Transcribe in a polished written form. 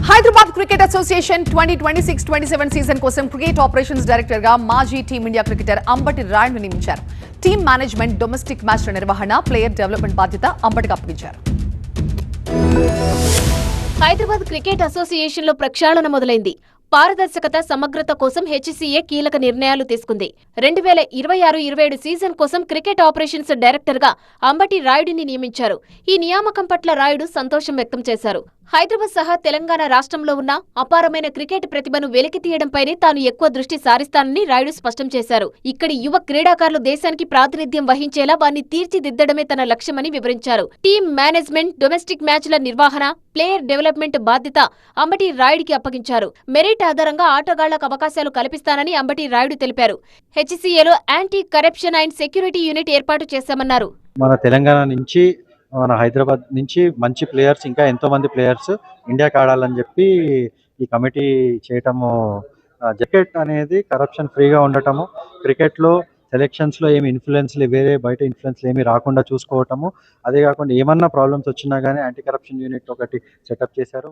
Hyderabad cricket association 2026-27 season కోసం cricket operations director గా మాజీ టీమిండియా క్రికెటర్ అంబటి రాయుడును నియమించారు. టీమ్ మేనేజ్మెంట్, డొమెస్టిక్ మ్యాచ్ల నిర్వహణ, ప్లేయర్ డెవలప్మెంట్ బాధ్యత అంబటికి అప్పగించారు. హైదరాబాద్ క్రికెట్ అసోసియేషన్ లో ప్రక్షాళన మొదలైంది. పారదర్శకత, సమగ్రత కోసం హెచ్సీఏ కీలక నిర్ణయాలు తీసుకుంది. 2026-27 సీజన్ కోసం క్రికెట్ ఆపరేషన్స్ డైరెక్టర్ గా అంబటి రాయుడిని నియమించారు. ఈ నియామకం పట్ల రాయుడు సంతోషం వ్యక్తం చేశారు. హైదరాబాద్ సహా తెలంగాణ రాష్ట్రంలో ఉన్న అపారమైన క్రికెట్ ప్రతిభను వెలికితీయడంపైనే తాను ఎక్కువ దృష్టి సారిస్తానని రాయుడు స్పష్టం చేశారు. ఇక్కడి యువ క్రీడాకారులు దేశానికి ప్రాతినిధ్యం వహించేలా వారిని తీర్చిదిద్దడమే తన లక్ష్యమని వివరించారు. టీమ్ మేనేజ్మెంట్, డొమెస్టిక్ మ్యాచ్ల నిర్వహణ, ప్లేయర్ డెవలప్మెంట్ బాధ్యత అంబటి రాయుడికి అప్పగించారు. మెరిట్ ఆధారంగా ఆటగాళ్లకు అవకాశాలు కల్పిస్తానని అంబటి రాయుడు తెలిపారు. హెచ్సీఏలో anti corruption and security unit ఏర్పాటు చేశామన్నారు. మన తెలంగాణ నుంచి, మన హైదరాబాద్ నుంచి మంచి ప్లేయర్స్, ఇంకా ఎంతో మంది ప్లేయర్స్ ఇండియాకి ఆడాలని చెప్పి ఈ కమిటీ చేయటము. క్రికెట్ అనేది కరప్షన్ ఫ్రీగా ఉండటము, క్రికెట్లో సెలెక్షన్స్లో ఏమి ఇన్ఫ్లుయెన్స్లు, వేరే బయట ఇన్ఫ్లుయెన్స్లు ఏమి రాకుండా చూసుకోవటము. అదే కాకుండా ఏమన్నా ప్రాబ్లమ్స్ వచ్చినా కానీ యాంటీ కరప్షన్ యూనిట్ ఒకటి సెటప్ చేశారు.